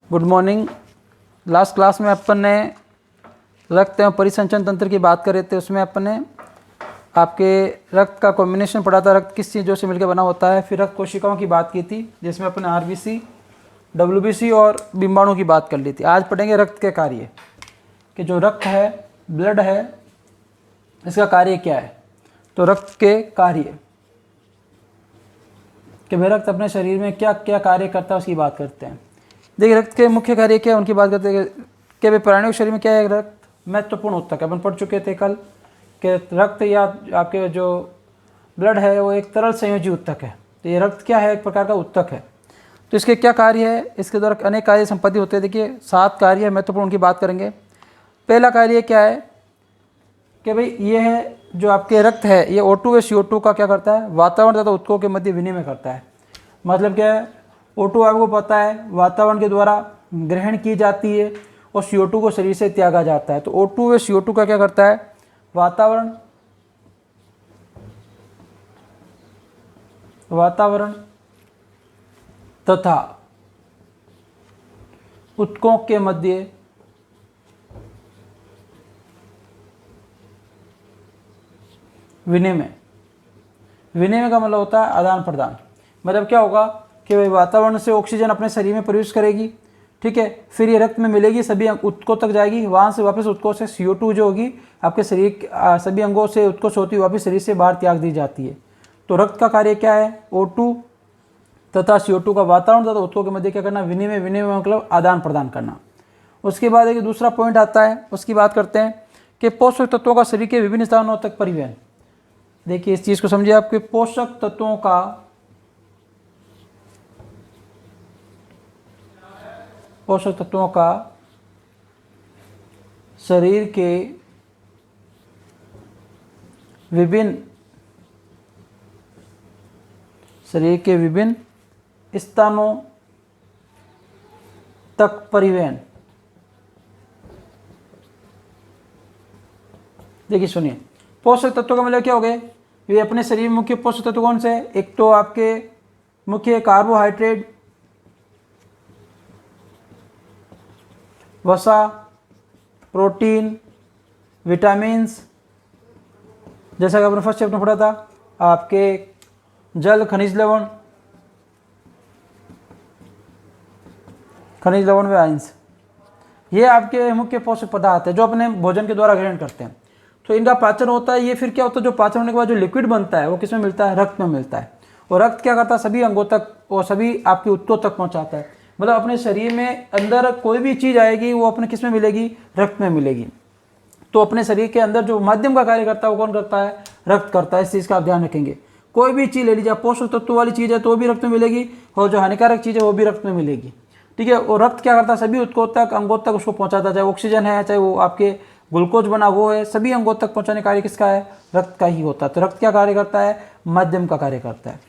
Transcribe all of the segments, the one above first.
Good morning. Last class में अपन ने रक्त एवं परिसंचरण तंत्र की बात कर रहे थे। उसमें अपन ने आपके रक्त का कॉम्बिनेशन पढ़ा था, रक्त किस चीज़ों से मिलकर बना होता है। फिर रक्त कोशिकाओं की बात की थी, जिसमें अपन ने आरबीसी, डब्ल्यूबीसी और बिंबाणु की बात कर ली थी। आज पढ़ेंगे रक्त के कार्य, कि जो रक्त है, ब्लड है, इसका कार्य क्या है। तो रक्त के कार्य कि भाई रक्त अपने शरीर में क्या क्या कार्य करता है, उसकी बात करते हैं। देखिए, रक्त के मुख्य कार्य क्या है, उनकी बात करते हैं कि भाई प्राणियों के शरीर में क्या है। रक्त महत्वपूर्ण उत्तक है। अपन पढ़ चुके थे कल कि रक्त या आपके जो ब्लड है वो एक तरल संयोजी उत्तक है। तो ये रक्त क्या है, एक प्रकार का उत्तक है। तो इसके क्या कार्य है, इसके द्वारा अनेक कार्य संपत्ति होते हैं। देखिए 7 कार्य महत्वपूर्ण, उनकी बात करेंगे। पहला कार्य क्या है कि भाई ये है जो आपके रक्त है, ये O2 व CO2 का क्या करता है, वातावरण तथा उत्तकों के मध्य विनिमय करता है। मतलब क्या है, O2 आपको पता है वातावरण के द्वारा ग्रहण की जाती है और CO2 को शरीर से त्यागा जाता है। तो O2 व CO2 का क्या करता है, वातावरण तथा उत्तकों के मध्य विनिमय का मतलब होता है आदान प्रदान। मतलब क्या होगा कि भाई वातावरण से ऑक्सीजन अपने शरीर में प्रवेश करेगी, ठीक है, फिर ये रक्त में मिलेगी, सभी उत्तकों तक जाएगी, वहाँ से वापस उत्तकों से CO2 जो होगी आपके शरीर सभी अंगों से उत्तकों से होती हुई वापस शरीर से बाहर त्याग दी जाती है। तो रक्त का कार्य क्या है, O2 तथा CO2 का वातावरण तथा उत्तकों के मध्य क्या करना, विनिमय मतलब आदान प्रदान करना। उसके बाद एक दूसरा पॉइंट आता है, उसकी बात करते हैं कि पोषक तत्वों का शरीर के विभिन्न स्थानों तक परिवहन। देखिए इस चीज को समझिए, आपके पोषक तत्वों का शरीर के विभिन्न स्थानों तक परिवहन। देखिए सुनिए, पोषक तत्वों का मतलब क्या हो गए, ये अपने शरीर में मुख्य पोषक तत्व कौन से हैं। एक तो आपके मुख्य कार्बोहाइड्रेट, वसा, प्रोटीन, विटामिन्स, जैसा कि आपने फर्स्ट चैप्टर में पढ़ा था, आपके जल, खनिज लवण व आयंस, ये आपके मुख्य पोषक पदार्थ है जो अपने भोजन के द्वारा ग्रहण करते हैं। तो इनका पाचन होता है। ये फिर क्या होता है, जो पाचन होने के बाद जो लिक्विड बनता है वो किसमें मिलता है, रक्त में मिलता है। और रक्त क्या करता है, सभी अंगों तक और सभी आपके उत्तकों तक पहुंचाता है। मतलब अपने शरीर में अंदर कोई भी चीज़ आएगी वो अपने किस में मिलेगी, रक्त में मिलेगी। तो अपने शरीर के अंदर जो माध्यम का कार्य करता है वो कौन करता है, रक्त करता है। इस चीज़ का आप ध्यान रखेंगे। कोई भी चीज़ ले लीजिए, पोषक तत्व वाली चीज़ है तो भी रक्त में मिलेगी, और जो हानिकारक चीज़ है वो भी रक्त में मिलेगी, ठीक है। और रक्त क्या करता है, सभी उत्तकों तक, अंगों तक उसको पहुंचाता है। चाहे ऑक्सीजन है, चाहे वो आपके ग्लूकोज बना वो है, सभी अंगों तक पहुंचाने कार्य किसका है, रक्त का ही होता है। तो रक्त क्या कार्य करता है, माध्यम का कार्य करता है।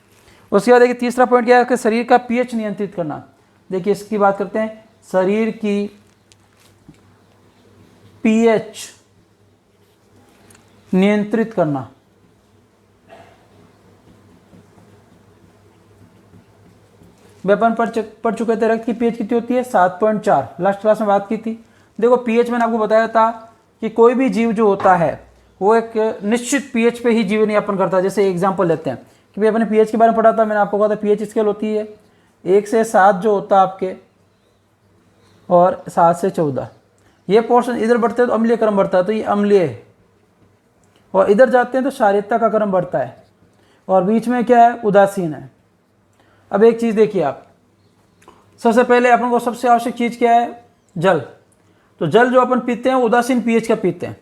उसके बाद देखिए तीसरा पॉइंट क्या है कि शरीर का पीएच नियंत्रित करना। देखिए इसकी बात करते हैं, शरीर की पीएच नियंत्रित करना। अपन पढ़ चुके थे रक्त की पीएच कितनी होती है, 7.4। लास्ट क्लास में बात की थी। देखो पीएच मैंने आपको बताया था कि कोई भी जीव जो होता है वो एक निश्चित पीएच पे ही जीवन यापन करता है। जैसे एग्जांपल लेते हैं कि भाई अपने पीएच के बारे में पढ़ा था, मैंने आपको कहा था पीएच स्केल होती है 1 से 7 जो होता है आपके, और 7 से 14। ये पोर्शन इधर बढ़ते हैं तो अम्लीय क्रम बढ़ता है, तो ये अम्लीय है, और इधर जाते हैं तो क्षारीयता का क्रम बढ़ता है, और बीच में क्या है, उदासीन है। अब एक चीज़ देखिए आप, सबसे पहले अपन को सबसे आवश्यक चीज़ क्या है, जल। तो जल जो अपन पीते हैं उदासीन पीएच का पीते हैं।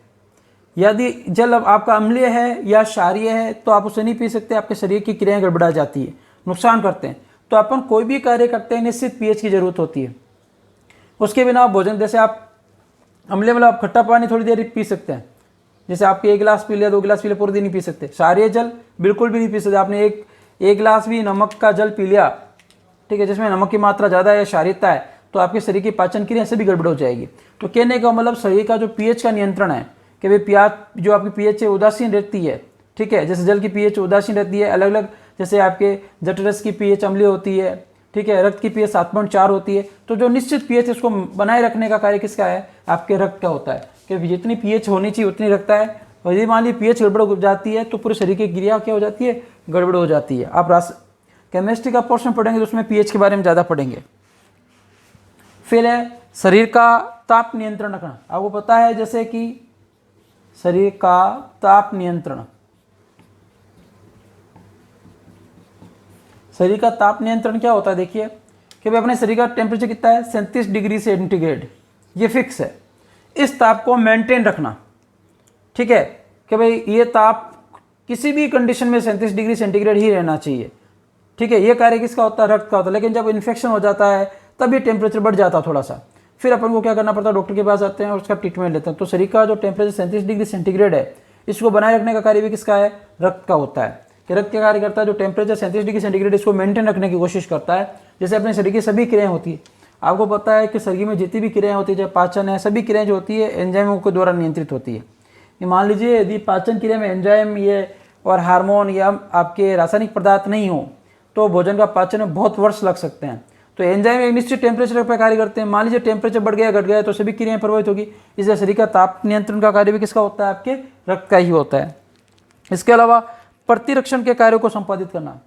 यदि जल अब आपका अम्लीय है या क्षारीय है तो आप उसे नहीं पी सकते, आपके शरीर की क्रियाएं गड़बड़ा जाती है, नुकसान करते हैं। तो अपन कोई भी कार्य करते हैं निश्चित पीएच की जरूरत होती है, उसके बिना आप भोजन, जैसे आप अम्लीय मतलब आप खट्टा पानी थोड़ी देर पी सकते हैं, जैसे आपके 1 गिलास पी लिया, 2 गिलास पी लिया, पूरे दिन नहीं पी सकते। क्षारीय जल बिल्कुल भी नहीं पी सकते। आपने एक गिलास भी नमक का जल पी लिया, ठीक है, जिसमें नमक की मात्रा ज़्यादा है, क्षारीयता है, तो आपके शरीर की पाचन क्रिया से भी गड़बड़ हो जाएगी। तो कहने का मतलब शरीर का जो पीएच का नियंत्रण है कि भाई जो आपकी पीएच है उदासीन रहती है, ठीक है। जैसे जल की पीएच उदासीन रहती है, अलग अलग, जैसे आपके जठरस की पीएच अम्लीय होती है, ठीक है, रक्त की पीएच 7.4 होती है। तो जो निश्चित पीएच इसको बनाए रखने का कार्य किसका है, आपके रक्त का होता है, कि जितनी पीएच होनी चाहिए उतनी रखता है। और यदि मान ली पीएच गड़बड़ हो जाती है तो पूरे शरीर की क्रिया क्या हो जाती है, गड़बड़ हो जाती है। आप केमिस्ट्री का पोर्शन पढ़ेंगे तो उसमें पीएच के बारे में ज़्यादा पढ़ेंगे। फिर है शरीर का ताप नियंत्रण रखना। आपको पता है जैसे कि शरीर का ताप नियंत्रण, शरीर का ताप नियंत्रण क्या होता है, देखिए कि भाई अपने शरीर का टेम्परेचर कितना है, 37 डिग्री सेंटीग्रेड, ये फिक्स है। इस ताप को मेंटेन रखना, ठीक है, कि भाई ये ताप किसी भी कंडीशन में 37 डिग्री सेंटीग्रेड ही रहना चाहिए, ठीक है। ये कार्य किसका होता है, रक्त का होता है। लेकिन जब इन्फेक्शन हो जाता है तब ये टेम्परेचर बढ़ जाता है थोड़ा सा, फिर अपन को क्या करना पड़ता है, डॉक्टर के पास आते हैं और उसका ट्रीटमेंट लेते हैं। तो शरीर का जो टेम्परेचर 37 डिग्री सेंटीग्रेड है, इसको बनाए रखने का कार्य भी किसका है, रक्त का होता है। कि रक्त क्या कार्य करता है, जो टेम्परेचर 37 डिग्री सेंटीग्रेड इसको मेंटेन रखने की कोशिश करता है। जैसे अपने शरीर की सभी क्रियाएं होती है, आपको पता है कि शरीर में जितनी भी क्रियाएं होती है, चाहे पाचन है, सभी क्रियाएं जो होती है एंजाइमों के द्वारा नियंत्रित होती है। मान लीजिए यदि पाचन क्रिया में एंजाइम ये और हार्मोन या आपके रासायनिक पदार्थ नहीं हो तो भोजन का पाचन में बहुत वर्ष लग सकते हैं। तो एंजाइम एक निश्चित टेम्परेचर पर कार्य करते हैं। मान लीजिए टेम्परेचर बढ़ गया, घट गया, तो सभी क्रियाएं प्रभावित होगी। इसलिए शरीर का ताप नियंत्रण का कार्य भी किसका होता है, आपके रक्त का ही होता है। इसके अलावा प्रतिरक्षण के कार्यों को संपादित करना।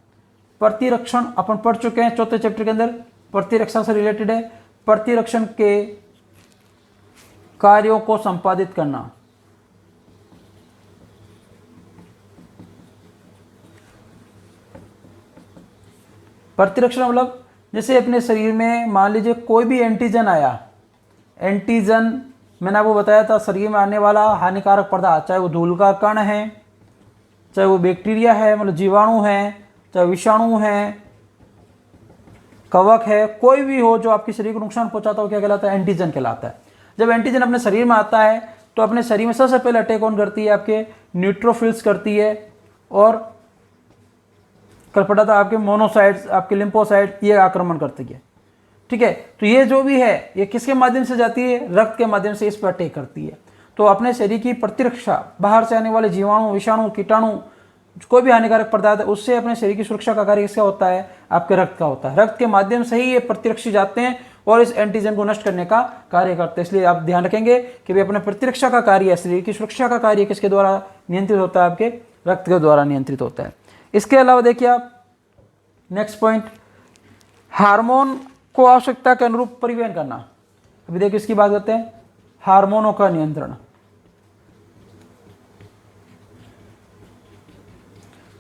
प्रतिरक्षण अपन पढ़ चुके हैं चौथे चैप्टर के अंदर, प्रतिरक्षा से रिलेटेड है। प्रतिरक्षण के कार्यों को संपादित करना, प्रतिरक्षण मतलब जैसे अपने शरीर में मान लीजिए कोई भी एंटीजन आया, एंटीजन मैंने आपको बताया था शरीर में आने वाला हानिकारक पदार्थ, चाहे वो धूल का कण है, चाहे वो बैक्टीरिया है मतलब जीवाणु है, चाहे विषाणु है, कवक है, कोई भी हो जो आपके शरीर को नुकसान पहुंचाता हो, क्या कहलाता है, एंटीजन कहलाता है। जब एंटीजन अपने शरीर में आता है तो अपने शरीर में सबसे पहले अटैक कौन करती है, आपके न्यूट्रोफिल्स करती है, और कल पढ़ा था आपके मोनोसाइट्स, आपके लिम्फोसाइट, ये आक्रमण करती है, ठीक है। तो ये जो भी है ये किसके माध्यम से जाती है, रक्त के माध्यम से इस पर अटैक करती है। तो अपने शरीर की प्रतिरक्षा, बाहर से आने वाले जीवाणु, विषाणु, कीटाणु, कोई भी हानिकारक पदार्थ है, उससे अपने शरीर की सुरक्षा का कार्य किसका होता है, आपके रक्त का होता है। रक्त के माध्यम से ही ये प्रतिरक्षी जाते हैं और इस एंटीजन को नष्ट करने का कार्य करते हैं। इसलिए आप ध्यान रखेंगे कि भाई अपने प्रतिरक्षा का कार्य, शरीर की सुरक्षा का कार्य किसके द्वारा नियंत्रित होता है, आपके रक्त के द्वारा नियंत्रित होता है। इसके अलावा देखिए आप नेक्स्ट पॉइंट, हार्मोन को आवश्यकता के अनुरूप परिवहन करना। अभी देखिए इसकी बात करते हैं, हार्मोनों का नियंत्रण।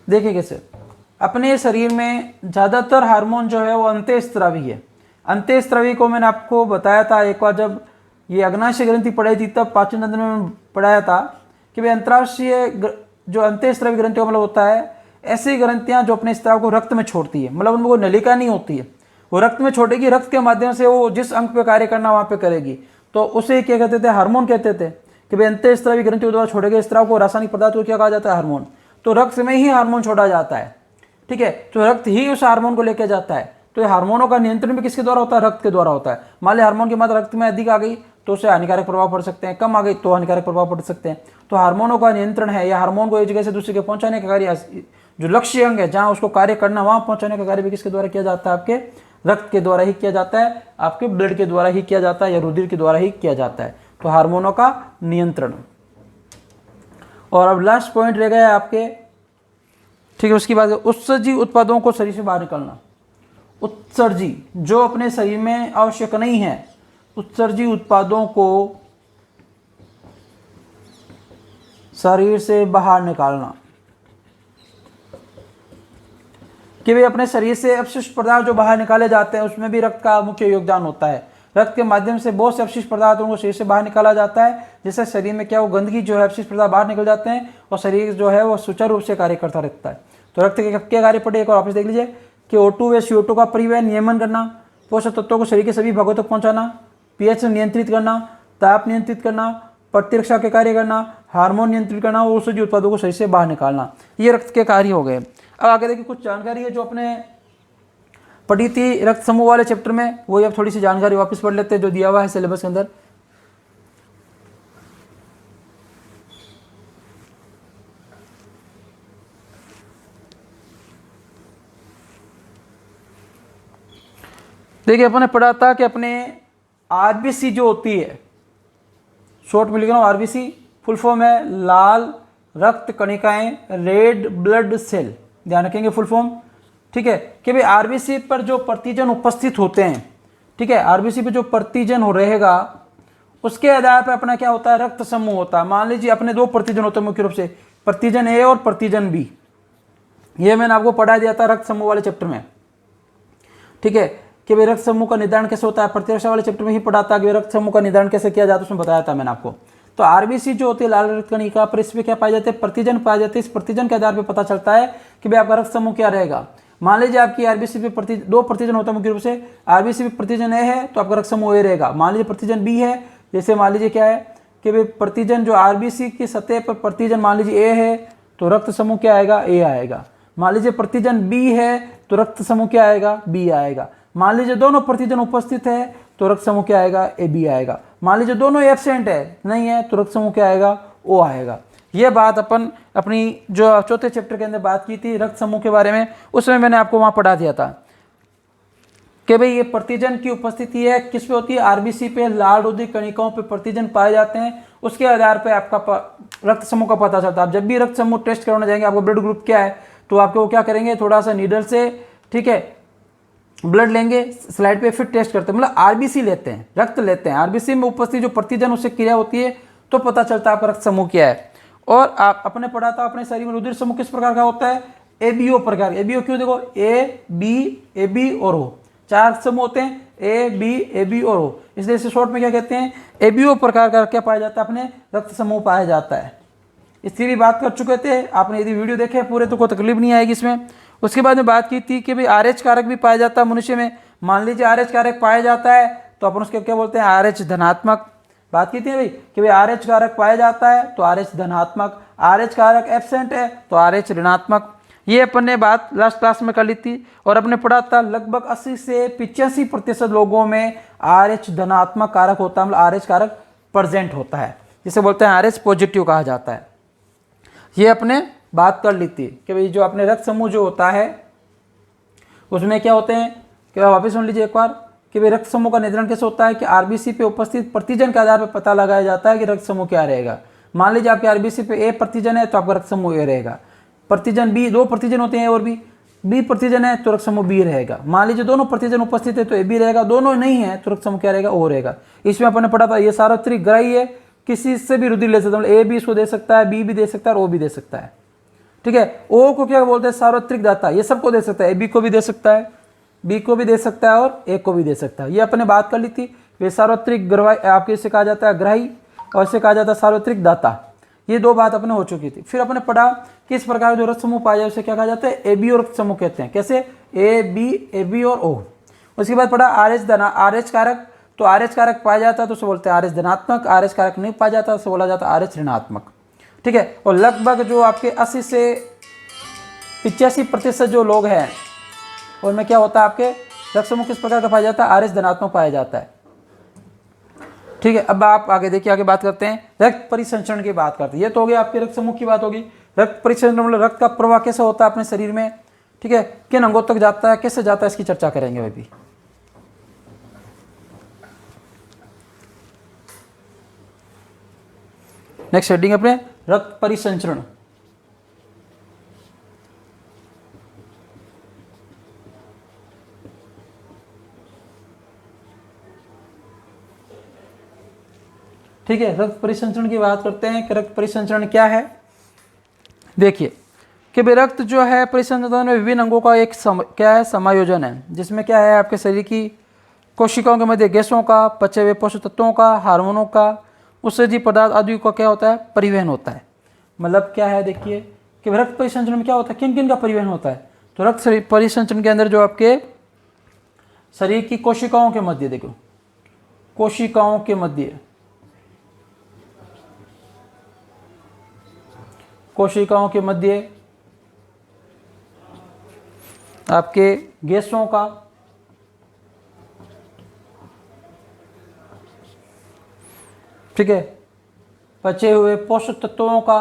देखिए कैसे अपने शरीर में ज्यादातर हार्मोन जो है वो अंतःस्रावी है। अंतःस्रावी को मैंने आपको बताया था एक बार, जब ये अग्नाशय ग्रंथि पढ़ाई थी तब पाचन तंत्र में पढ़ाया था कि भाई अंतराशय जो अंतःस्रावी ग्रंथियों का मतलब होता है ऐसी ग्रंथियां जो अपने स्राव को रक्त में छोड़ती है, मतलब उनको नलिका नहीं होती है, वो रक्त में छोड़ेगी, रक्त के माध्यम से वो जिस अंग पे कार्य करना वहां पे करेगी। तो उसे क्या कहते थे, हार्मोन कहते थे। कि भाई अंतःस्रावी ग्रंथियों द्वारा छोड़े गए स्राव को, रासायनिक पदार्थ को क्या कहा जाता है, हार्मोन। तो रक्त में ही हार्मोन छोड़ा जाता है, ठीक है। तो रक्त ही उस हार्मोन को लेकर जाता है। तो ये हार्मोनों का नियंत्रण भी किसके द्वारा होता है, रक्त के द्वारा होता है। मान ली हार्मोन की मात्रा रक्त में अधिक आ गई तो उससे हानिकारक प्रभाव पड़ सकते हैं, कम आ गई तो हानिकारक प्रभाव पड़ सकते हैं। तो हार्मोनों का नियंत्रण है, या हार्मोन को एक जगह से दूसरी जगह पहुंचाने का कार्य, जो लक्ष्य अंग है जहां उसको कार्य करना वहां पहुंचाने का कार्य भी किसके द्वारा किया जाता है, आपके रक्त के द्वारा ही किया जाता है, आपके ब्लड के द्वारा ही किया जाता है, या रुधिर के द्वारा ही किया जाता है। तो हार्मोनों का नियंत्रण। और अब लास्ट पॉइंट रह गया आपके, ठीक है, उसकी बात उत्सर्जी उत्पादों को शरीर से बाहर निकालना। उत्सर्जी जो अपने शरीर में आवश्यक नहीं है, उत्सर्जी उत्पादों को शरीर से बाहर निकालना। कि भाई अपने शरीर से अपशिष्ट पदार्थ जो बाहर निकाले जाते हैं उसमें भी रक्त का मुख्य योगदान होता है। रक्त के माध्यम से बहुत से अपशिष्ट पदार्थों को शरीर से बाहर निकाला जाता है, जिससे शरीर में क्या वो गंदगी जो है, अपशिष्ट पदार्थ बाहर निकल जाते हैं और शरीर जो है वो सुचारू रूप से कार्य करता रहता है। तो रक्त के क्या कार्य पड़े, एक और वापस देख लीजिए कि O2 व CO2 का परिवहन, नियमन करना, पोषक तत्वों को शरीर के सभी भागों तक पहुंचाना, पीएच नियंत्रित करना, ताप नियंत्रित करना, प्रतिरक्षा के कार्य करना, हार्मोन नियंत्रित करना और औषधीय उत्पादों को शरीर से बाहर निकालना। ये रक्त के कार्य हो गए। अब आगे देखिए कुछ जानकारी है जो अपने पढ़ी थी रक्त समूह वाले चैप्टर में, वही अब थोड़ी सी जानकारी वापस पढ़ लेते हैं जो दिया हुआ है सिलेबस के अंदर। देखिए अपने पढ़ा था कि अपने आरबीसी जो होती है, शॉर्ट में लिख रहा हूँ, आरबीसी फुल फॉर्म है लाल रक्त कणिकाएं, रेड ब्लड सेल, ध्यान रखेंगे फुल फॉर्म। ठीक है कि भाई आरबीसी पर जो प्रतिजन उपस्थित होते हैं, ठीक है, आरबीसी पे जो प्रतिजन हो रहेगा उसके आधार पर अपना क्या होता है, रक्त समूह होता है। मान लीजिए अपने दो प्रतिजन होते हैं मुख्य रूप से, प्रतिजन ए और प्रतिजन बी। ये मैंने आपको पढ़ा दिया था रक्त समूह वाले चैप्टर में। ठीक है कि भाई रक्त समूह का निर्धारण कैसे होता है, प्रतिरक्षा वाले चैप्टर में ही पढ़ा था कि रक्त समूह का निर्धारण कैसे किया जाता है, उसमें बताया था मैंने आपको। तो आरबीसी जो होती है लाल रक्त कणिका पर, इसमें क्या पाए जाते हैं, प्रतिजन पाए जाते हैं। इस प्रतिजन के आधार पर पता चलता है कि भाई आपका रक्त समूह क्या रहेगा। मान लीजिए आपकी आरबीसी पे दो प्रतिजन होता है मुख्य रूप से, आरबीसी पे प्रतिजन ए है तो आपका रक्त समूह ए रहेगा। मान लीजिए प्रतिजन बी है, जैसे मान लीजिए क्या है कि भाई प्रतिजन जो आरबीसी की सतह पर प्रतिजन मान लीजिए ए है तो रक्त समूह क्या आएगा, ए आएगा। मान लीजिए प्रतिजन बी है तो रक्त समूह क्या आएगा, बी आएगा। मान लीजिए दोनों प्रतिजन उपस्थित है तो रक्त समूह क्या आएगा, ए बी आएगा। मान लीजिए दोनों एब्सेंट है, नहीं है, तो रक्त समूह क्या आएगा, ओ आएगा। ये बात अपन अपनी जो चौथे चैप्टर के अंदर बात की थी रक्त समूह के बारे में, उसमें मैंने आपको वहां पढ़ा दिया था कि भाई ये प्रतिजन की उपस्थिति है किस पे होती है, आरबीसी पे, लाल रुधिर कणिकाओं पे प्रतिजन पाए जाते हैं। उसके आधार पे आपका रक्त समूह का पता चलता है। आप जब भी रक्त समूह टेस्ट करवाने जाएंगे, आपको ब्लड ग्रुप क्या है, तो आपको क्या करेंगे, थोड़ा सा नीडल से, ठीक है, ब्लड लेंगे स्लाइड पे, फिर टेस्ट करते हैं, मतलब आरबीसी लेते हैं, रक्त लेते हैं। आरबीसी में उपस्थित जो प्रतिजन उससे क्रिया होती है तो पता चलता है आपका रक्त समूह क्या है। और आप अपने पढ़ा था अपने शरीर में रुधिर समूह किस प्रकार का होता है, एबीओ प्रकार। एबीओ क्यों, देखो ए बी और ओ, चार समूह होते हैं, ए बी और ओ, इसलिए इसे शॉर्ट में क्या कहते हैं, एबीओ प्रकार का क्या पाया जाता है, अपने रक्त समूह पाया जाता है। इसकी भी बात कर चुके थे, आपने यदि वीडियो देखे पूरे तो कोई तकलीफ नहीं आएगी इसमें। उसके बाद में बात की थी कि भाई आरएच कारक भी पाया जाता है मनुष्य में। मान लीजिए आरएच कारक पाया जाता है तो अपन उसके क्या बोलते हैं, आरएच धनात्मक। बात की थी भाई कि भाई आरएच कारक पाया जाता है तो आरएच धनात्मक, आरएच कारक एब्सेंट है तो आरएच ऋणात्मक। ये अपन ने बात लास्ट क्लास में कर ली थी और अपने पढ़ा था लगभग 80 से 85% लोगों में आरएच धनात्मक कारक होता है, मतलब आरएच कारक प्रेजेंट होता है, जिसे बोलते हैं आरएच पॉजिटिव कहा जाता है। ये अपने बात कर ली थी कि भाई जो अपने रक्त समूह जो होता है उसमें क्या होते हैं, कि वापस सुन लीजिए एक बार कि भाई रक्त समूह का निर्धारण कैसे होता है कि आरबीसी पे उपस्थित प्रतिजन के आधार पर पता लगाया जाता है कि रक्त समूह क्या रहेगा। मान लीजिए आपके आरबीसी पे ए प्रतिजन है तो आपका रक्त समूह ए रहेगा। प्रतिजन बी, दो प्रतिजन होते हैं और बी प्रतिजन है तो रक्त समूह बी रहेगा। मान लीजिए दोनों प्रतिजन उपस्थित है तो ए बी रहेगा, दोनों नहीं है तो रक्त समूह क्या रहेगा, ओ रहेगा। इसमें अपन ने पढ़ा था ये सार्वत्रिक ग्राही है, किसी से भी रुधिर ले सकता है, मतलब ए भी इसको दे सकता है, बी भी दे सकता है और ओ भी दे सकता है। ठीक है, ओ को क्या बोलते हैं, सार्वत्रिक दाता, ये सबको दे सकता है, ए बी को भी दे सकता है, बी को भी दे सकता है और ए को भी दे सकता है। ये अपने बात कर ली थी। वे सार्वत्रिक ग्राही, आपके इसे कहा जाता है ग्राही और इसे कहा जाता है सार्वत्रिक दाता। ये दो बात अपने हो चुकी थी। फिर अपने पढ़ा कि इस प्रकार जो रक्त समूह पाया जाए उसे क्या कहा जाता है, ए बी और रक्त समूह कहते हैं। कैसे, ए बी और ओ। उसके बाद पढ़ा आरएच कारक, तो आरएच कारक पाया जाता है तो उसे बोलते हैं आरएच धनात्मक, आरएच कारक नहीं पाया जाता तो बोला जाता है आरएच ऋणात्मक। ठीक है, और लगभग जो आपके 80 से 85% जो लोग हैं उनमें क्या होता है, आपके रक्त समूह किस प्रकार का पाया जाता है, आरएच धनात्मक पाया जाता है। ठीक है, अब आप आगे देखिए, आगे बात करते हैं रक्त परिसंचरण की बात करते हैं। ये तो हो गया आपके रक्त समूह की बात होगी। रक्त परिसंचरण मतलब रक्त का प्रवाह कैसा होता है अपने शरीर में, ठीक है, किन अंगों तक जाता है, कैसे जाता है, इसकी चर्चा करेंगे वह भी। नेक्स्ट हेडिंग अपने रक्त परिसंचरण। ठीक है, रक्त परिसंचरण की बात करते हैं कि रक्त परिसंचरण क्या है। देखिए कि रक्त जो है परिसंचरण में विभिन्न अंगों का एक क्या है, समायोजन है, जिसमें क्या है आपके शरीर की कोशिकाओं के मध्य गैसों का, पचे हुए पोषक तत्वों का, हार्मोनों का, उत्सर्जित पदार्थ आदि का क्या होता है, परिवहन होता है। मतलब क्या है, देखिए कि रक्त परिसंचरण में क्या होता है, किन किन का परिवहन होता है। तो रक्त परिसंचरण के अंदर जो आपके शरीर की कोशिकाओं के मध्य, देखो कोशिकाओं के मध्य, कोशिकाओं के मध्य आपके गैसों का, ठीक है, पचे हुए पोषक तत्वों का,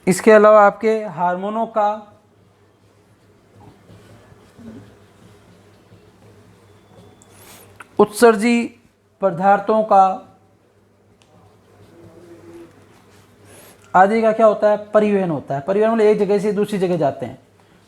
इसके अलावा आपके हार्मोनों का, उत्सर्जी पदार्थों का आदि का क्या होता है, परिवहन होता है। परिवहन मतलब एक जगह से दूसरी जगह जाते हैं।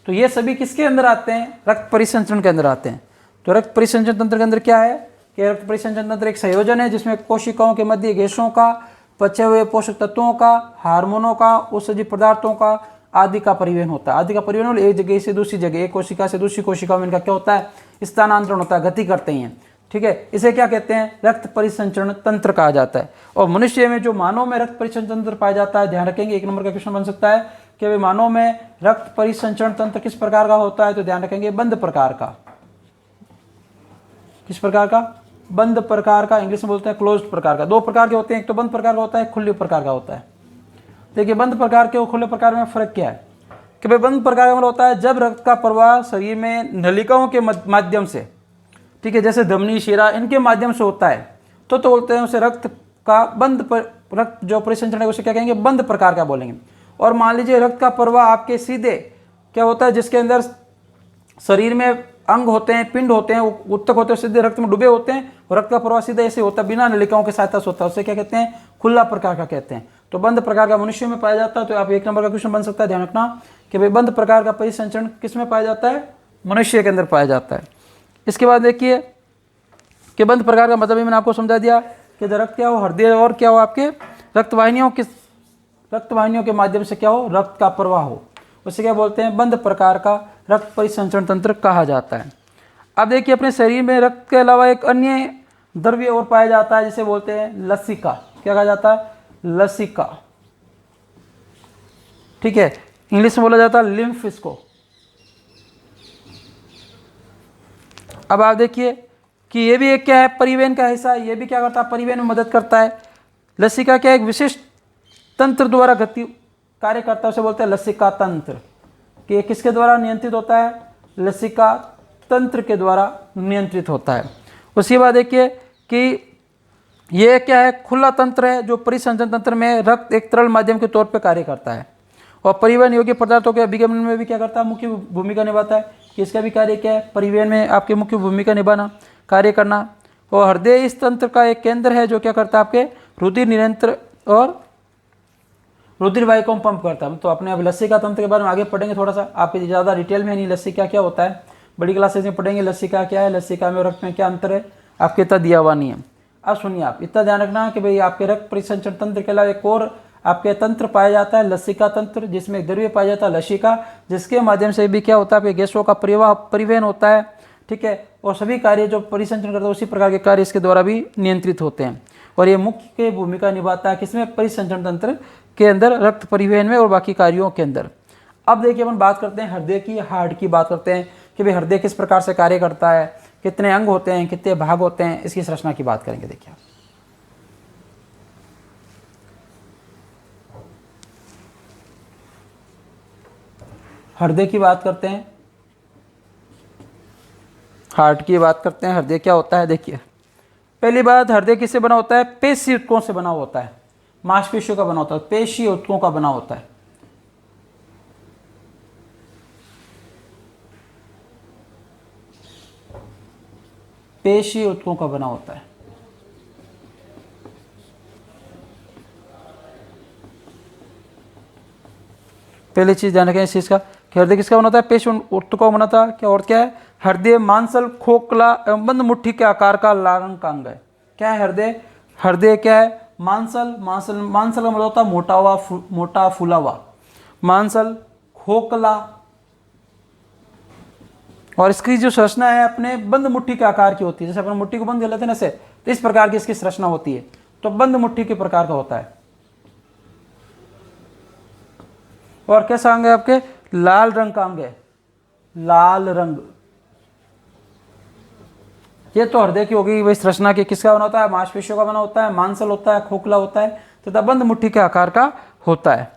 तो ये सभी किसके अंदर आते हैं, रक्त परिसंचरण के अंदर आते हैं। तो रक्त परिसंचरण तंत्र के अंदर क्या है कि रक्त परिसंचरण तंत्र एक संयोजन है जिसमें कोशिकाओं के मध्य गैसों का, पचे हुए पोषक तत्वों का, हार्मोनों का, उत्सर्जित पदार्थों का आदि का परिवहन होता है। आदि का परिवहन मतलब एक जगह से दूसरी जगह, एक कोशिका से दूसरी कोशिका में इनका क्या होता है, स्थानांतरण होता है, गति करते हैं। ठीक है, इसे क्या कहते हैं, रक्त परिसंचरण तंत्र कहा जाता है। और मनुष्य में जो मानव में रक्त परिसंचरण तंत्र पाया जाता है, ध्यान रखेंगे 1 नंबर का क्वेश्चन बन सकता है कि भाई मानव में रक्त परिसंचरण तंत्र किस प्रकार का होता है, तो ध्यान रखेंगे बंद प्रकार का। किस प्रकार का, बंद प्रकार का, इंग्लिश में बोलते हैं क्लोज्ड प्रकार का। 2 प्रकार के होते हैं, एक तो बंद प्रकार का होता है, खुले प्रकार का होता है। देखिए बंद प्रकार के और खुले प्रकार में फर्क क्या है कि भाई बंद प्रकार का मतलब होता है जब रक्त का प्रवाह शरीर में नलिकाओं के माध्यम से, ठीक है, जैसे धमनी, शिरा, इनके माध्यम से होता है तो बोलते हैं उसे रक्त का रक्त जो परिसंचरण है उसे क्या कहेंगे, बंद प्रकार का बोलेंगे। और मान लीजिए रक्त का प्रवाह आपके सीधे क्या होता है, जिसके अंदर शरीर में अंग होते हैं, पिंड होते हैं, उत्तक होते हैं, सीधे रक्त में डूबे होते हैं और रक्त का प्रवाह सीधे ऐसे होता है, बिना नलिकाओं की सहायता से होता है, उसे क्या कहते हैं, खुला प्रकार का कहते हैं। तो बंद प्रकार का मनुष्य में पाया जाता है। तो आप 1 नंबर का क्वेश्चन बन सकता है, ध्यान रखना कि भाई बंद प्रकार का परिसंचरण किस में पाया जाता है, मनुष्य के अंदर पाया जाता है। इसके बाद देखिए कि बंद प्रकार का मतलब भी मैंने आपको समझा दिया कि रक्त क्या हो, हृदय और क्या हो, आपके रक्तवाहिनियों के माध्यम से क्या हो, रक्त का प्रवाह हो, उसे क्या बोलते हैं, बंद प्रकार का रक्त परिसंचरण तंत्र कहा जाता है। अब देखिए अपने शरीर में रक्त के अलावा एक अन्य द्रव्य और पाया जाता है जिसे बोलते हैं लसिका। क्या कहा जाता है, लसिका। ठीक है, इंग्लिश में बोला जाता है लिम्फ इसको। अब आप देखिए कि ये भी एक क्या है, परिवहन का हिस्सा है। ये भी क्या करता है, परिवहन में मदद करता है। लसिका क्या, एक विशिष्ट तंत्र द्वारा गति कार्य करता है, उसे बोलते हैं लसिका तंत्र। कि ये किसके द्वारा नियंत्रित होता है, लसिका तंत्र के द्वारा नियंत्रित होता है। उसके बाद देखिए कि ये क्या है, खुला तंत्र है जो परिसंचरण तंत्र में रक्त एक तरल माध्यम के तौर पर कार्य करता है और परिवहन योग्य पदार्थों के अभिगमन में भी क्या करता है, मुख्य भूमिका निभाता है। कि इसका भी कार्य क्या है, परिवहन में आपकी मुख्य भूमिका निभाना, कार्य करना। और हृदय इस तंत्र का एक केंद्र है जो क्या करता है, आपके रुधिर निरंतर और रुधिर वाहिकाओं को पंप करता है। तो अपने अब लसिका तंत्र के बारे में आगे पढ़ेंगे, थोड़ा सा आपके ज़्यादा डिटेल में नहीं, लसिका क्या होता है बड़ी क्लासेज में पढ़ेंगे, लसिका क्या है, लसिका में और रक्त में क्या अंतर है, आपके इतना दिया हुआ नहीं है। अब सुनिए, आप इतना ध्यान रखना कि भाई आपके रक्त परिसंचरण तंत्र के अलावा एक और आपके तंत्र पाया जाता है, लसिका तंत्र, जिसमें एक द्रव्य पाया जाता है लसिका, जिसके माध्यम से भी क्या होता है, आपके गैसों का परिवहन होता है। ठीक है, और सभी कार्य जो परिसंचरण करता है उसी प्रकार के कार्य इसके द्वारा भी नियंत्रित होते हैं। और ये मुख्य भूमिका निभाता है किसमें, परिसंचरण तंत्र के अंदर, रक्त परिवहन में और बाकी कार्यों के अंदर। अब देखिए अपन बात करते हैं हृदय की, हार्ट की बात करते हैं कि भाई हृदय किस प्रकार से कार्य करता है, कितने अंग होते हैं, कितने भाग होते हैं, इसकी संरचना की बात करेंगे। देखिए हृदय की बात करते हैं, हार्ट की बात करते हैं, हृदय क्या होता है। देखिए पहली बात, हृदय किससे बना होता है, पेशी ऊतकों से बना होता है, मांसपेशियों का बना होता है, पेशी ऊतकों का बना होता है। पेशी ऊतकों का बना होता है। पहली चीज ध्यान रखें इस चीज का कि हृदय किसका बना होता है, पेशी ऊतकों का बना था। क्या और क्या है, हृदय मांसल, खोखला एवं बंद मुट्ठी के आकार का लाल रंग का अंग है। क्या है हृदय, हृदय क्या है, मांसल का मतलब होता है मोटा फूला हुआ, मांसल, खोखला, और इसकी जो संरचना है अपने बंद मुट्ठी के आकार की होती है। जैसे अपन मुट्ठी को बंद कर लेते हैं ना ऐसे, तो इस प्रकार की इसकी संरचना होती है। तो बंद मुट्ठी के प्रकार का होता है। और कैसा अंग है, आपके लाल रंग का अंग है, लाल रंग। ये तो हृदय की होगी वही संरचना की, किसका बना होता है, मांसपेशियों का बना होता है, मांसल होता है, खोखला होता है तथा बंद मुट्ठी के आकार का होता है।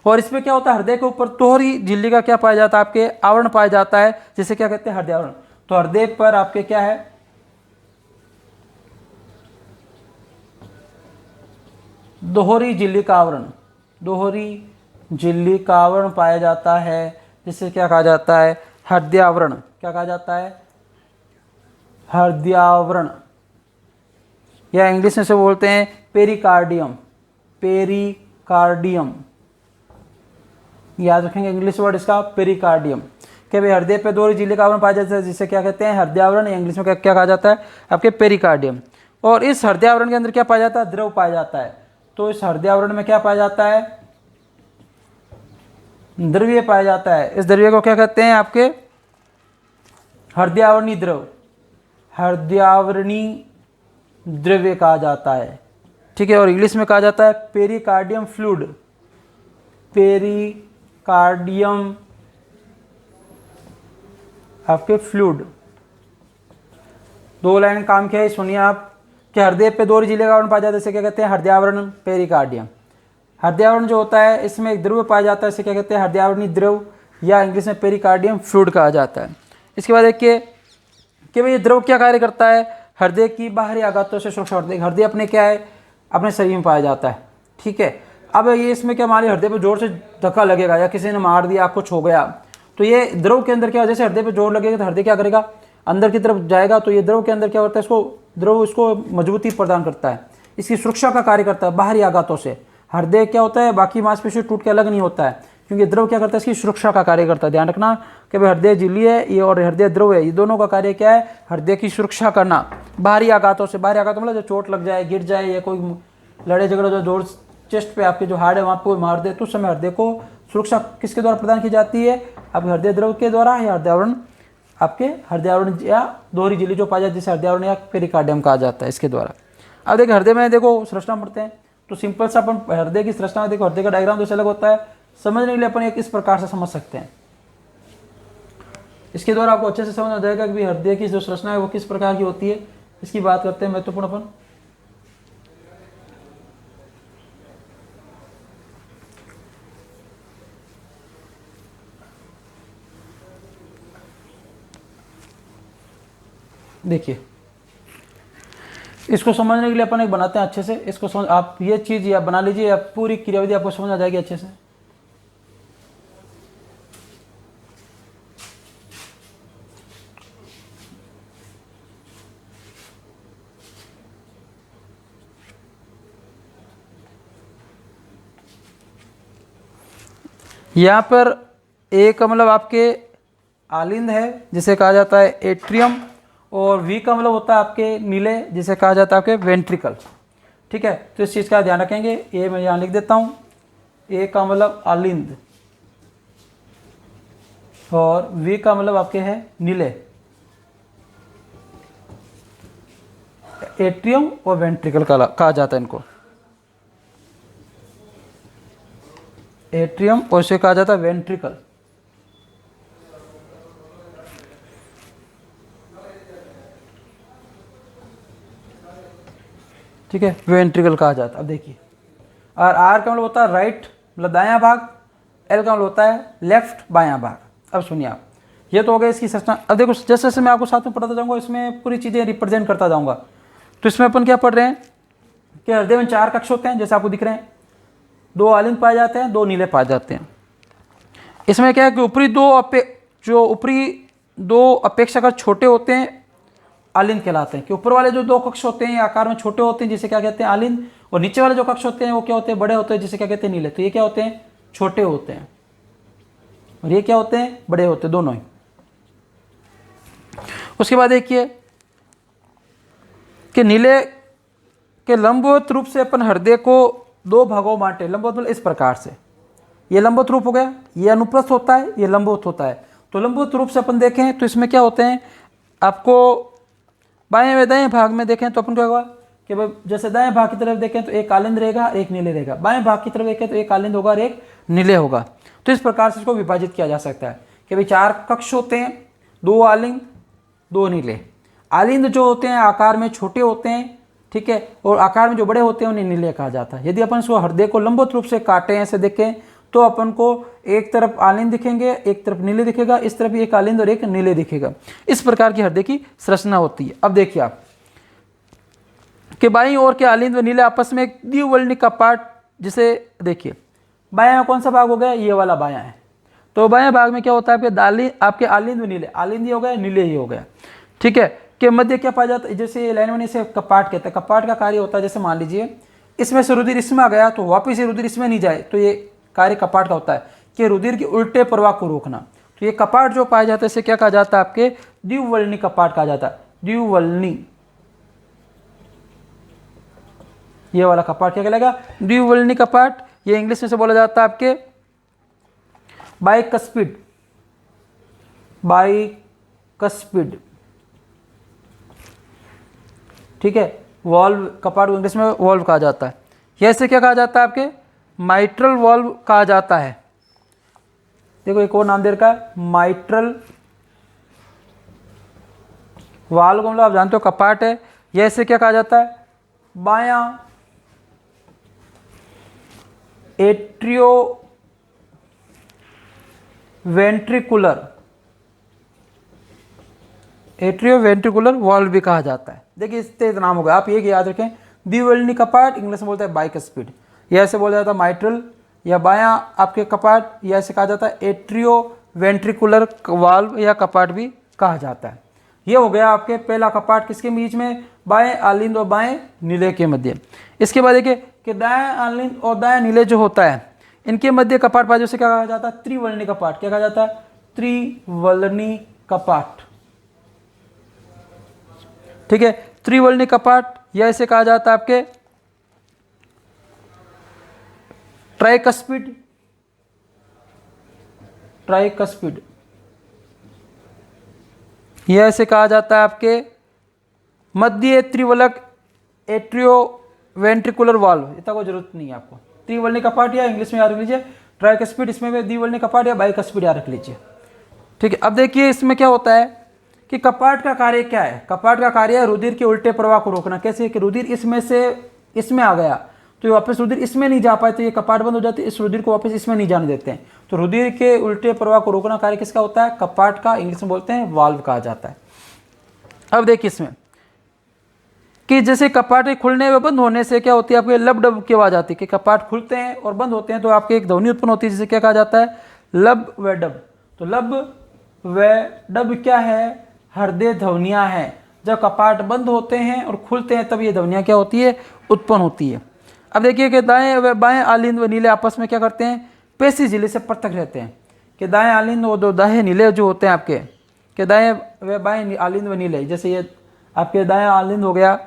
और इसमें क्या होता है, हृदय के ऊपर दोहरी झिल्ली का क्या पाया जाता है, आपके आवरण पाया जाता है, जिसे क्या कहते हैं, हृदय आवरण। तो हृदय पर आपके क्या है, दोहरी झिल्ली का आवरण, दोहरी झिल्ली का आवरण पाया जाता है, जिसे क्या कहा जाता है, हृदय आवरण। क्या कहा जाता है, हृदयावरण, या इंग्लिश में से बोलते हैं पेरिकार्डियम, पेरिकार्डियम, याद रखेंगे इंग्लिश वर्ड इसका पेरिकार्डियम। कि भाई हृदय पे दो झिल्ली का आवरण पाया जाता है जिसे क्या कहते हैं, हृदयावरण, या इंग्लिश में क्या क्या कहा जाता है आपके पेरिकार्डियम। और इस हृदयावरण के अंदर क्या पाया जाता है, द्रव पाया जाता है। तो इस हृदयावरण में क्या पाया जाता है, द्रव्य पाया जाता है। इस द्रव्य को क्या कहते हैं आपके, हृदयावरणी द्रव, हृदयावरणी द्रव्य कहा जाता है, ठीक है। और इंग्लिश में कहा जाता है पेरिकार्डियम फ्लूइड, पेरिकार्डियम आपके फ्लूइड। दो लाइन काम किया है, सुनिए आप, कि हृदय पे दो झिल्ली का आवरण पाया जाता है, इसे क्या कहते हैं, हृदयावरण पेरिकार्डियम। हृदयावरण जो होता है इसमें एक द्रव पाया जाता है, इसे क्या कहते हैं, हृदयावरणी द्रव, या इंग्लिश में पेरिकार्डियम फ्लूइड कहा जाता है। इसके बाद देखिए कि भाई ये द्रव क्या कार्य करता है, हृदय की बाहरी आघातों से सुरक्षा करता है। हृदय अपने क्या है, अपने शरीर में पाया जाता है, ठीक है। अब ये इसमें क्या, मान लीजिए हृदय पे जोर से धक्का लगेगा या किसी ने मार दिया, कुछ हो गया, तो ये द्रव के अंदर क्या, जैसे हृदय पे जोर लगेगा तो हृदय क्या करेगा, अंदर की तरफ जाएगा। तो ये द्रव के अंदर क्या होता है, इसको द्रव इसको मजबूती प्रदान करता है, इसकी सुरक्षा का कार्य करता है बाहरी आघातों से। हृदय क्या होता है, बाकी मांसपेशी टूट के अलग नहीं होता है, क्योंकि द्रव क्या करता है, इसकी सुरक्षा का कार्य करता है। ध्यान रखना कि भाई हृदय झिल्ली है ये और हृदय द्रव है, ये दोनों का कार्य क्या है, हृदय की सुरक्षा करना बाहरी आघातों से। बाहरी आघातों मतलब जो चोट लग जाए, गिर जाए, या कोई लड़े झगड़े जो जोर चेस्ट पे आपके जो हार्ड है वहाँ पे मार दे, तो उस समय हृदय को सुरक्षा किसके द्वारा प्रदान की जाती है, आपके हृदय द्रव के द्वारा, या हृदयावरण, आपके हृदयावरण या दोहरी झिल्ली जो पाया जाती है जिसे हृदयावरण या पेरिकार्डियम कहा जाता है, इसके द्वारा। अब देखिए हृदय में देखो संरचना पढ़ते हैं, तो सिंपल सा अपन हृदय की संरचना देखो, हृदय का डायग्राम तो अलग होता है, समझने के लिए अपन एक इस प्रकार से समझ सकते हैं। इसके द्वारा आपको अच्छे से समझ आ जाएगा कि हृदय की जो संरचना है वो किस प्रकार की होती है। इसकी बात करते हैं महत्वपूर्ण अपन। देखिए इसको समझने के लिए अपन एक बनाते हैं अच्छे से, इसको समझ आप ये चीज या बना लीजिए, या पूरी क्रियाविधि आपको समझ आ जाएगी अच्छे से। यहाँ पर एक मतलब आपके आलिंद है जिसे कहा जाता है एट्रियम, और वी का मतलब होता है आपके नीले जिसे कहा जाता है आपके वेंट्रिकल, ठीक है। तो इस चीज़ का ध्यान रखेंगे, ये मैं यहाँ लिख देता हूँ, ए का मतलब आलिंद और वी का मतलब आपके है नीले, एट्रियम और वेंट्रिकल कहा जाता है इनको, एट्रियम और इसे कहा जाता है वेंट्रिकल, ठीक है, वेंट्रिकल कहा जाता है। अब देखिए, और आर का मतलब होता है राइट मतलब दायां भाग, एल का मतलब होता है लेफ्ट बायां भाग। अब सुनिए आप, ये तो हो गया इसकी संरचना। अब देखो जैसे जैसे मैं आपको साथ में पढ़ाता जाऊंगा, इसमें पूरी चीज़ें रिप्रेजेंट करता जाऊंगा। तो इसमें अपन क्या पढ़ रहे हैं कि हृदय में 4 कक्ष होते हैं जैसे आपको दिख रहे हैं, 2 आलिंद पाए जाते हैं, 2 नीले पाए जाते हैं। इसमें क्या है कि ऊपरी दो अपेक्षाकृत छोटे होते हैं आलिंद कहलाते हैं, कि ऊपर वाले जो 2 कक्ष होते हैं आकार में छोटे होते हैं जिसे क्या कहते हैं आलिंद, और नीचे वाले जो कक्ष होते हैं वो क्या होते हैं, बड़े होते हैं जिसे क्या कहते हैं नीले। तो ये क्या होते हैं, छोटे होते हैं, और ये क्या होते हैं, बड़े होते हैं, दोनों ही। उसके बाद देखिए कि नीले के लंबवत रूप से अपन हृदय को 2 भागों बांटे। लंबवत मतलब इस प्रकार से, ये लंबवत रूप हो गया, ये अनुप्रस्थ होता है, ये लंबवत होता है। तो लंबवत रूप से अपन देखें तो इसमें क्या होते हैं, आपको बाएं व दाएं भाग में देखें तो अपन क्या होगा कि भाई जैसे दाएं भाग की तरफ देखें तो एक आलिंद रहेगा, एक नीले रहेगा, बाएं भाग की तरफ देखें तो एक आलिंद होगा और एक नीले होगा। तो इस प्रकार से इसको विभाजित किया जा सकता है कि भाई 4 कक्ष होते हैं, 2 आलिंद 2 नीले। आलिंद जो होते हैं आकार में छोटे होते हैं, ठीक है, और आकार में जो बड़े होते हैं उन्हें नीले कहा जाता है। यदि अपन इसको हृदय को लंबवत रूप से काटें, ऐसे देखें, तो अपन को एक तरफ आलिंद दिखेंगे, एक तरफ नीले दिखेगा, इस तरफ एक आलिंद और एक नीले दिखेगा। इस प्रकार की हृदय की संरचना होती है। अब देखिए आप कि बाईं ओर के आलिंद व नीले आपस में एक द्विवर्णिक का पार्ट, जिसे देखिए बायां कौन सा भाग हो गया, ये वाला बायां है। तो बायां भाग में क्या होता है, आपके आलिंद व नीले, आलिंद ही हो गया, नीले ही हो गया, ठीक है। के मध्य क्या पाया जाता है, जैसे लाइन में इसे कपाट कहते हैं। कपाट का कार्य होता है, जैसे मान लीजिए इसमें से रुधिर इसमें आ गया तो वापिस ये रुधिर इसमें नहीं जाए, तो ये कार्य कपाट का होता है कि रुधिर के उल्टे प्रवाह को रोकना। तो ये कपाट जो पाया जाता है इसे क्या कहा जाता है, आपके द्विवल्नी कपाट कहा जाता है। द्विवल्नी, ये वाला कपाट क्या कहलाएगा, द्विवल्नी कपाट। ये इंग्लिश में से बोला जाता है आपके बाइकस्पिड, बाइकस्पिड, ठीक है। वॉल्व कपाट को इंग्लिश में वॉल्व कहा जाता है। यह इसे क्या कहा जाता है, आपके माइट्रल वॉल्व कहा जाता है। देखो एक और नाम दे रखा है माइट्रल वाल्व को, मतलब आप जानते हो कपाट है। यह इसे क्या कहा जाता है, बायां atrio ventricular, atrio ventricular valve भी कहा जाता है। देखिए इससे नाम होगा, आप ये याद रखें, द्विवल्नी कपाट इंग्लिश में बोलते हैं बाइकस्पिड, या ऐसे बोला जाता है माइट्रल या बायां आपके कपाट, या ऐसे कहा जाता है एट्रियो वेंट्रिकुलर वाल्व या कपाट भी कहा जाता है। ये हो गया आपके पहला कपाट, किसके बीच में, बाएं आलिंद और बाएं नीले के मध्य। इसके बाद देखिए कि दाएं आलिंद और दाएं नीले जो होता है इनके मध्य कपाट पाया, जिसे क्या कहा जाता है, त्रिवल्नी कपाट। क्या कहा जाता है, त्रिवल्नी कपाट, ठीक है। त्रिवल्नी कपाट या इसे कहा जाता है आपके ट्राइकस्पिड, ट्राइकस्पिड, यह इसे कहा जाता है आपके मध्य त्रिवलक एट्रियो वेंट्रिकुलर वाल्व। इतना कोई जरूरत नहीं है आपको। त्रिवल्नी कपाट या इंग्लिश में याद रख लीजिए ट्राइकस्पिड, इसमें भी द्विवल्नी कपाट या बाइकस्पिड याद रख लीजिए, ठीक है। अब देखिए इसमें क्या होता है कि कपाट का कार्य क्या है। कपाट का कार्य है रुधिर के उल्टे प्रवाह को रोकना। कैसे कि रुधिर इसमें से इसमें आ गया तो ये वापस रुधिर इसमें नहीं जा पाए, तो ये कपाट बंद हो जाते हैं, इस रुधिर को वापस इसमें नहीं जाने देते हैं। तो रुधिर के उल्टे प्रवाह को रोकना कार्य किसका होता है, कपाट का। इंग्लिश में बोलते हैं वाल्व कहा जाता है। अब देखिए इसमें कि जैसे कपाट के खुलने व बंद होने से क्या होती है, आपके लब डब की आवाज आती है कि कपाट खुलते हैं और बंद होते हैं तो आपके एक ध्वनि उत्पन्न होती है, जिसे क्या कहा जाता है, लब व डब। तो लब व डब क्या है, हृदय ध्वनियां हैं। जब कपाट बंद होते हैं और खुलते हैं तब ये ध्वनियां क्या होती है, उत्पन्न होती है। अब देखिए कि दाएं व बाएं आलिंद व नीले आपस में क्या करते हैं, पेशी झिल्ली से पृथक रहते हैं। कि दाएं आलिंद और दो दाएं नीले जो होते हैं आपके, कि दाएं व बाएं आलिंद व नीले, जैसे ये आपके दाएं आलिंद हो गया,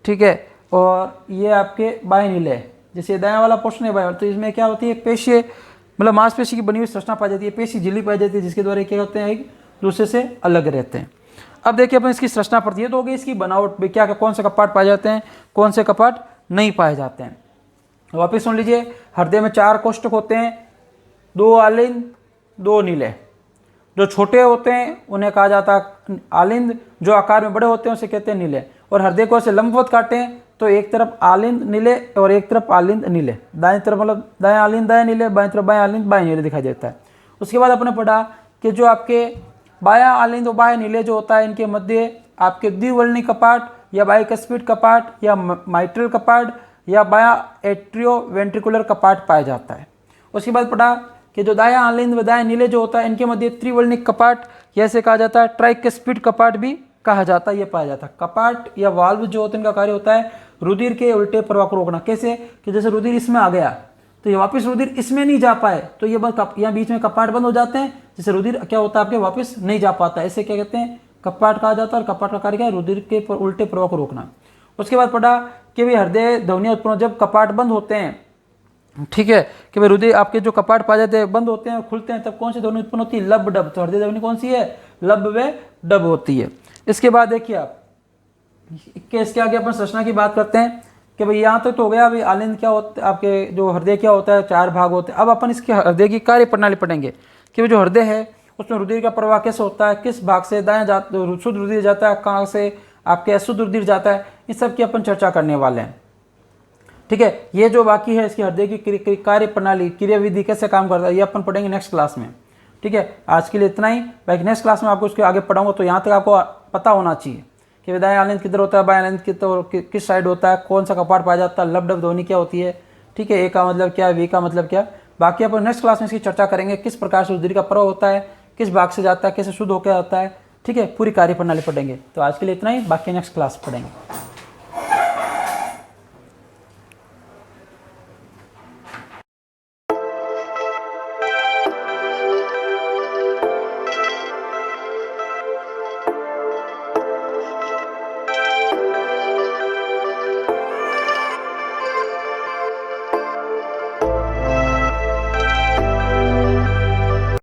ठीक है, और ये आपके बाएं नीले, जैसे दाएं वाला पोर्शन है बाएं, तो इसमें क्या होती है, पेशी, मतलब मांसपेशी की बनी हुई संरचना पाई जाती है, पेशी झिल्ली पाई जाती है, जिसके द्वारा क्या होते हैं, एक दूसरे से अलग रहते हैं। अब देखिए अपन इसकी संरचना पड़ती है तो हो गई इसकी बनावट भी, क्या कौन से कपाट पाए जाते हैं, कौन से कपाट नहीं पाए जाते हैं। वापिस सुन लीजिए, हृदय में 4 कोष्ठक होते हैं, 2 आलिंद 2 नीले। जो छोटे होते हैं उन्हें कहा जाता है आलिंद, जो आकार में बड़े होते हैं उसे कहते हैं नीले। और हृदय को ऐसे लंबवत काटें तो एक तरफ आलिंद नीले और एक तरफ आलिंद नीले, दाएं तरफ मतलब दाएं आलिंद दाएं नीले, बाएं तरफ बाएं आलिंद बाएं नीले दिखाई देता है। उसके बाद अपने पढ़ा कि जो आपके बायां आलिंद और बाएं नीले जो होता है इनके मध्य आपके द्विवल्नी कपाट या बाइकस्पिड कपाट या माइट्रल कपाट या बायां एट्रियो वेंट्रिकुलर कपाट पाया जाता है। उसके बाद पढ़ा कि जो दायां आलिंद व दाएं नीले जो होता है इनके मध्य त्रिवल्नी कपाट, जैसे कहा जाता है ट्राइकस्पिड कपाट भी कहा जाता है, ये पाया जाता है। कपाट या वाल्व जो होते हैं इनका कार्य होता है रुधिर के उल्टे प्रवाह को रोकना। कैसे कि जैसे रुधिर इसमें आ गया तो ये वापस रुधिर इसमें नहीं जा पाए तो ये यहाँ बीच में कपाट बंद हो जाते हैं, जिससे रुधिर क्या होता है आपके वापस नहीं जा पाता, ऐसे क्या कहते हैं, कपाट कहा जाता है। और कपाट का कार्य क्या है, रुधिर के उल्टे प्रवाह को रोकना। उसके बाद पढ़ा कि भाई हृदय ध्वनियां उत्पन्न जब कपाट बंद होते हैं, ठीक है, कि भाई रुधिर आपके जो कपाट पाए जाते हैं बंद होते हैं और खुलते हैं तब कौन सी ध्वनि उत्पन्न होती है, लब डब। तो हृदय ध्वनि कौन सी है, लब व डब होती है। इसके बाद देखिए आप इसके आगे अपन संरचना की बात करते हैं कि भाई यहाँ तक तो हो गया। अभी आलिंद क्या होता है, आपके जो हृदय क्या होता है, 4 भाग होते हैं। अब अपन इसके हृदय की कार्य प्रणाली पढ़ेंगे कि जो हृदय है उसमें रुधिर का प्रवाह कैसे होता है, किस भाग से दाएं शुद्ध रुधिर जाता है, कहाँ से आपके अशुद्ध रुधिर जाता है, इस सब की अपन चर्चा करने वाले हैं, ठीक है। ये जो बाकी है इसकी हृदय की कार्य प्रणाली, क्रियाविधि कैसे काम करता है, ये अपन पढ़ेंगे नेक्स्ट क्लास में, ठीक है। आज के लिए इतना ही, बाकी नेक्स्ट क्लास में आपको उसके आगे पढ़ाऊंगा। तो यहाँ तक आपको पता होना चाहिए कि दाएं आलिंद किधर होता है, बाएं आलिंद किस साइड होता है, कौन सा कपाट पाया जाता है, लब डब ध्वनि क्या होती है, ठीक है, ए का मतलब क्या है, वी का मतलब क्या। बाकी अपन नेक्स्ट क्लास में इसकी चर्चा करेंगे, किस प्रकार से रुधिर का प्रवाह होता है, किस भाग से जाता है, कैसे शुद्ध होकर आता है, ठीक है, पूरी कार्य प्रणाली पढ़ेंगे। तो आज के लिए इतना ही, बाकी नेक्स्ट क्लास पढ़ेंगे।